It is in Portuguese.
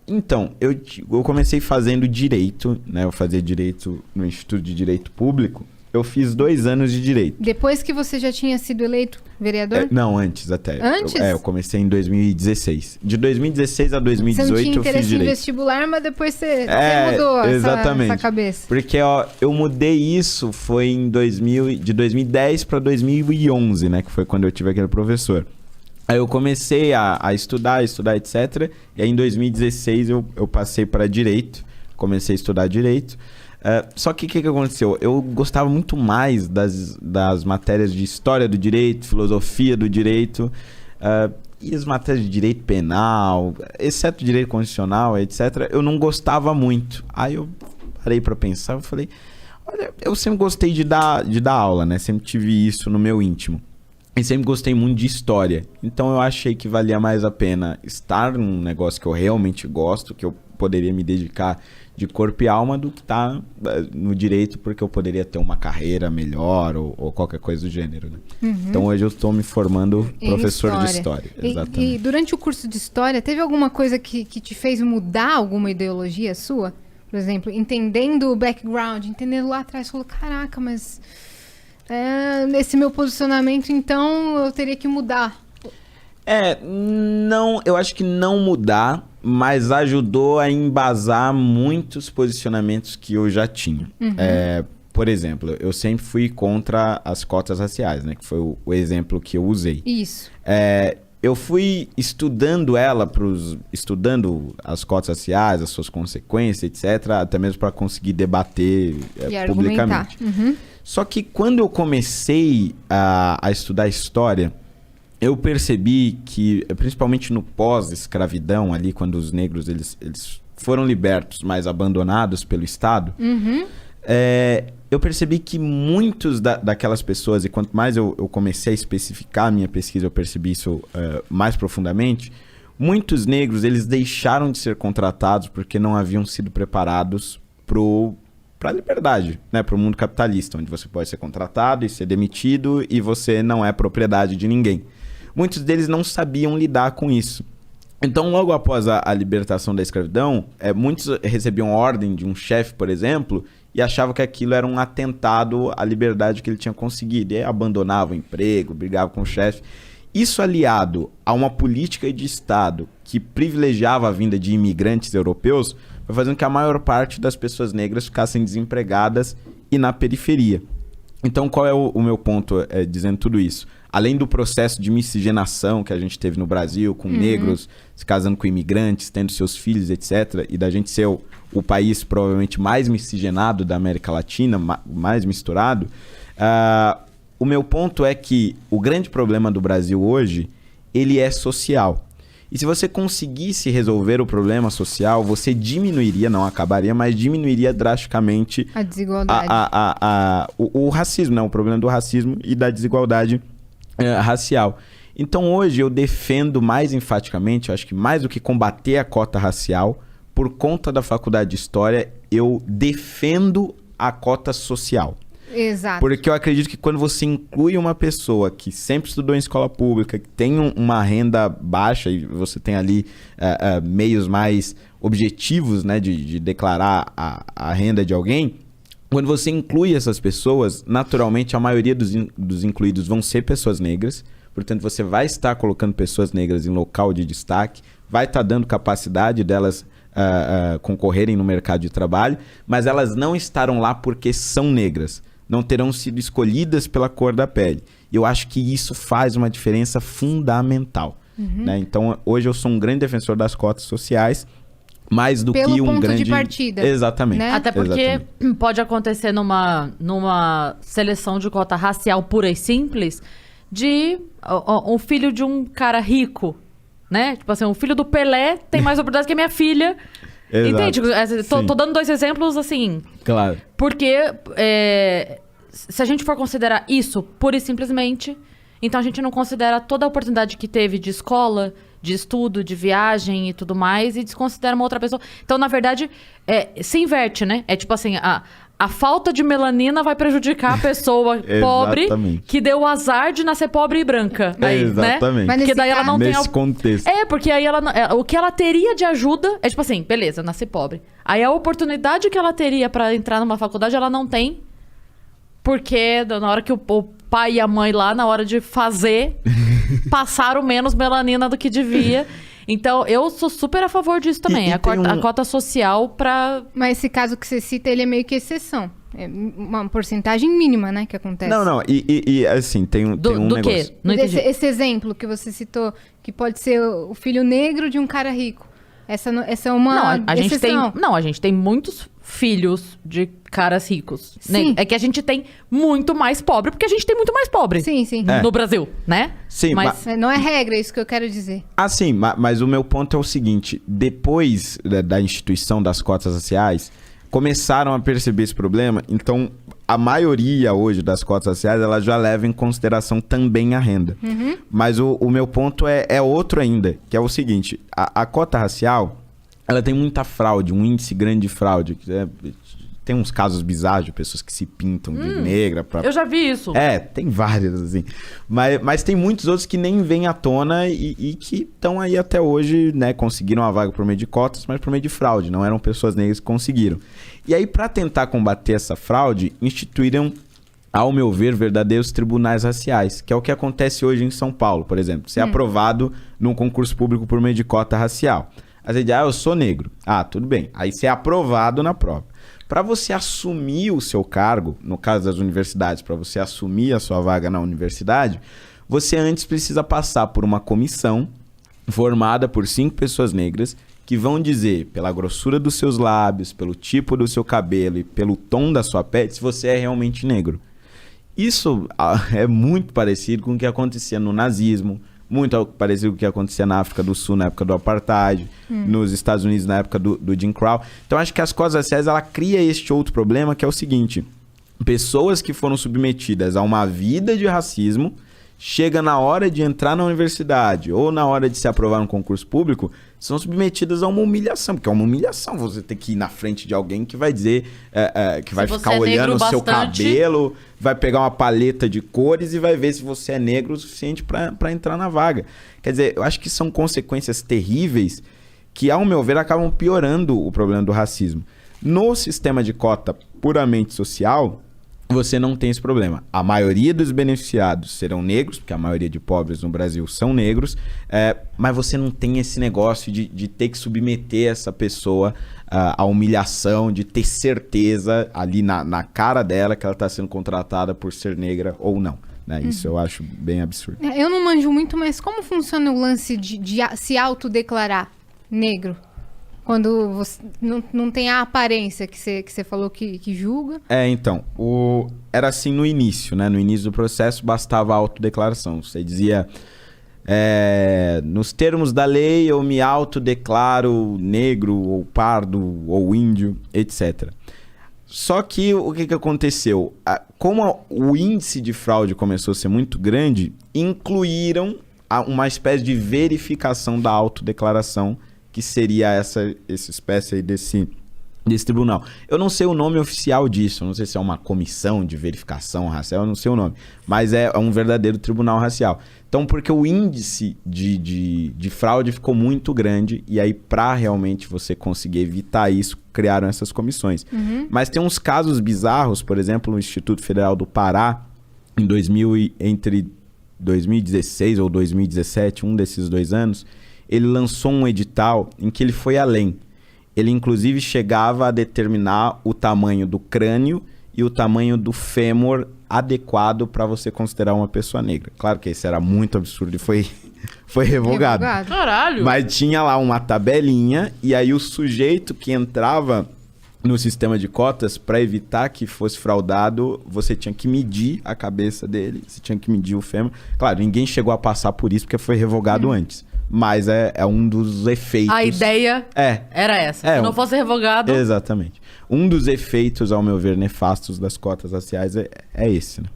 Então, eu comecei fazendo direito, né? Eu fazia direito no Instituto de Direito Público. Eu fiz 2 anos de direito. Depois que você já tinha sido eleito vereador? Não, antes até. Antes? Eu comecei em 2016. De 2016 a 2018 eu fiz direito. Você não tinha interesse em vestibular, mas depois você mudou essa cabeça. Porque eu mudei isso, foi de 2010 para 2011, né? Que foi quando eu tive aquele professor. Aí eu comecei a estudar, etc. E aí em 2016 eu passei para direito. Comecei a estudar direito. Só que o que aconteceu? Eu gostava muito mais das matérias de história do direito, filosofia do direito, e as matérias de direito penal, exceto direito constitucional, etc. Eu não gostava muito. Aí eu parei para pensar, eu falei, olha, eu sempre gostei de dar aula, né? Sempre tive isso no meu íntimo. E sempre gostei muito de história. Então eu achei que valia mais a pena estar num negócio que eu realmente gosto, que eu poderia me dedicar de corpo e alma, do que estar no direito, porque eu poderia ter uma carreira melhor ou qualquer coisa do gênero. Né? Uhum. Então hoje eu estou me formando professor de história. Exatamente. E durante o curso de história, teve alguma coisa que te fez mudar alguma ideologia sua? Por exemplo, entendendo o background, entendendo lá atrás, falou, caraca, mas... nesse meu posicionamento, então, eu teria que mudar. Não, eu acho que não mudar, mas ajudou a embasar muitos posicionamentos que eu já tinha. Uhum. Por exemplo, eu sempre fui contra as cotas raciais, né? Que foi o exemplo que eu usei. Isso. Eu fui estudando estudando as cotas raciais, as suas consequências, etc., até mesmo para conseguir debater publicamente. Uhum. Só que quando eu comecei a estudar história, eu percebi que, principalmente no pós-escravidão, ali, quando os negros eles foram libertos, mas abandonados pelo Estado, uhum. Eu percebi que muitos daquelas pessoas, e quanto mais eu comecei a especificar a minha pesquisa, eu percebi isso mais profundamente, muitos negros eles deixaram de ser contratados porque não haviam sido preparados para a liberdade, né? Para o mundo capitalista, onde você pode ser contratado e ser demitido e você não é propriedade de ninguém. Muitos deles não sabiam lidar com isso. Então, logo após a libertação da escravidão, muitos recebiam ordem de um chefe, por exemplo, e achavam que aquilo era um atentado à liberdade que ele tinha conseguido. E aí abandonavam o emprego, brigavam com o chefe. Isso aliado a uma política de Estado que privilegiava a vinda de imigrantes europeus, foi fazendo que a maior parte das pessoas negras ficassem desempregadas e na periferia. Então, qual é o meu ponto dizendo tudo isso? Além do processo de miscigenação que a gente teve no Brasil, com negros se casando com imigrantes, tendo seus filhos, etc., e da gente ser o país provavelmente mais miscigenado da América Latina, mais misturado, o meu ponto é que o grande problema do Brasil hoje, ele é social. E se você conseguisse resolver o problema social, você diminuiria, não acabaria, mas diminuiria drasticamente a desigualdade. O racismo, né? O problema do racismo e da desigualdade racial. Então hoje eu defendo mais enfaticamente, eu acho que mais do que combater a cota racial, por conta da faculdade de História, eu defendo a cota social. Exato. Porque eu acredito que quando você inclui uma pessoa que sempre estudou em escola pública, que tem uma renda baixa e você tem ali meios mais objetivos, né, de declarar a renda de alguém, quando você inclui essas pessoas, naturalmente a maioria dos incluídos vão ser pessoas negras, portanto você vai estar colocando pessoas negras em local de destaque, vai estar dando capacidade delas concorrerem no mercado de trabalho, mas elas não estarão lá porque são negras. Não terão sido escolhidas pela cor da pele. E eu acho que isso faz uma diferença fundamental. Uhum. Né? Então, hoje eu sou um grande defensor das cotas sociais, mais do pelo que um ponto grande... de partida. Exatamente. Né? Até porque pode acontecer numa seleção de cota racial pura e simples de um filho de um cara rico, né? Tipo assim, o filho do Pelé tem mais oportunidade que a minha filha... Entende? Tô dando 2 exemplos assim. Claro. Porque se a gente for considerar isso pura e simplesmente, então a gente não considera toda a oportunidade que teve de escola, de estudo, de viagem e tudo mais, e desconsidera uma outra pessoa. Então, na verdade, se inverte, né? É tipo assim, a falta de melanina vai prejudicar a pessoa pobre que deu o azar de nascer pobre e branca. Aí, exatamente. Né? Porque daí ela não nesse contexto. Porque aí o que ela teria de ajuda é tipo assim, beleza, nasci pobre. Aí a oportunidade que ela teria pra entrar numa faculdade, ela não tem. Porque na hora que o pai e a mãe lá, na hora de fazer, passaram menos melanina do que devia. Então, eu sou super a favor disso também. A cota social pra... Mas esse caso que você cita, ele é meio que exceção. É uma porcentagem mínima, né, que acontece. Não. E assim, tem um negócio... Quê? Não entendi. Esse exemplo que você citou, que pode ser o filho negro de um cara rico. Essa é uma exceção. A gente tem muitos filhos de caras ricos. Sim. É que a gente tem muito mais pobre, porque a gente tem muito mais pobre. Sim. No Brasil, né? Sim, mas não é regra, é isso que eu quero dizer. Sim, mas o meu ponto é o seguinte. Depois da instituição das cotas raciais, começaram a perceber esse problema. Então, a maioria hoje das cotas raciais, ela já leva em consideração também a renda. Mas o meu ponto é outro ainda, que é o seguinte. A cota racial, ela tem muita fraude, um índice grande de fraude. Tem uns casos bizarros de pessoas que se pintam de negra. Eu já vi isso. Tem vários, assim. Mas tem muitos outros que nem vêm à tona e que estão aí até hoje, né? Conseguiram a vaga por meio de cotas, mas por meio de fraude. Não eram pessoas negras que conseguiram. E aí, para tentar combater essa fraude, instituíram, ao meu ver, verdadeiros tribunais raciais, que é o que acontece hoje em São Paulo, por exemplo. Você é aprovado num concurso público por meio de cota racial. Aí você diz, eu sou negro. Tudo bem. Aí você é aprovado na prova. Para você assumir o seu cargo, no caso das universidades, para você assumir a sua vaga na universidade, você antes precisa passar por uma comissão formada por 5 pessoas negras que vão dizer, pela grossura dos seus lábios, pelo tipo do seu cabelo e pelo tom da sua pele, se você é realmente negro. Isso é muito parecido com o que acontecia no nazismo, muito parecido com o que acontecia na África do Sul, na época do Apartheid, nos Estados Unidos, na época do Jim Crow. Então, acho que as cotas raciais, ela cria este outro problema, que é o seguinte. Pessoas que foram submetidas a uma vida de racismo, chega na hora de entrar na universidade ou na hora de se aprovar no concurso público, são submetidas a uma humilhação, porque é uma humilhação você ter que ir na frente de alguém que vai dizer, que vai ficar olhando o seu cabelo, vai pegar uma paleta de cores e vai ver se você é negro o suficiente para entrar na vaga. Quer dizer, eu acho que são consequências terríveis que, ao meu ver, acabam piorando o problema do racismo. No sistema de cota puramente social, você não tem esse problema. A maioria dos beneficiados serão negros, porque a maioria de pobres no Brasil são negros, mas você não tem esse negócio de ter que submeter essa pessoa à humilhação, de ter certeza ali na cara dela que ela está sendo contratada por ser negra ou não. Né? Isso eu acho bem absurdo. Eu não manjo muito, mas como funciona o lance de se autodeclarar negro? Quando você não tem a aparência que você falou que julga. Então, era assim no início, né? No início do processo bastava a autodeclaração. Você dizia, nos termos da lei eu me autodeclaro negro ou pardo ou índio, etc. Só que o que aconteceu? Como o índice de fraude começou a ser muito grande, incluíram uma espécie de verificação da autodeclaração, que seria essa espécie aí desse tribunal. Eu não sei o nome oficial disso, eu não sei se é uma comissão de verificação racial, eu não sei o nome, mas é um verdadeiro tribunal racial. Então, porque o índice de fraude ficou muito grande, e aí para realmente você conseguir evitar isso, criaram essas comissões. Mas tem uns casos bizarros, por exemplo, no Instituto Federal do Pará, entre 2016 ou 2017, um desses 2 anos, ele lançou um edital em que ele foi além. Ele, inclusive, chegava a determinar o tamanho do crânio e o tamanho do fêmur adequado para você considerar uma pessoa negra. Claro que isso era muito absurdo e foi revogado. Caralho! Mas tinha lá uma tabelinha e aí o sujeito que entrava no sistema de cotas, para evitar que fosse fraudado, você tinha que medir a cabeça dele, você tinha que medir o fêmur. Claro, ninguém chegou a passar por isso porque foi revogado antes. Mas é um dos efeitos... A ideia era essa. Se não fosse revogado... Exatamente. Um dos efeitos, ao meu ver, nefastos das cotas raciais é esse, né?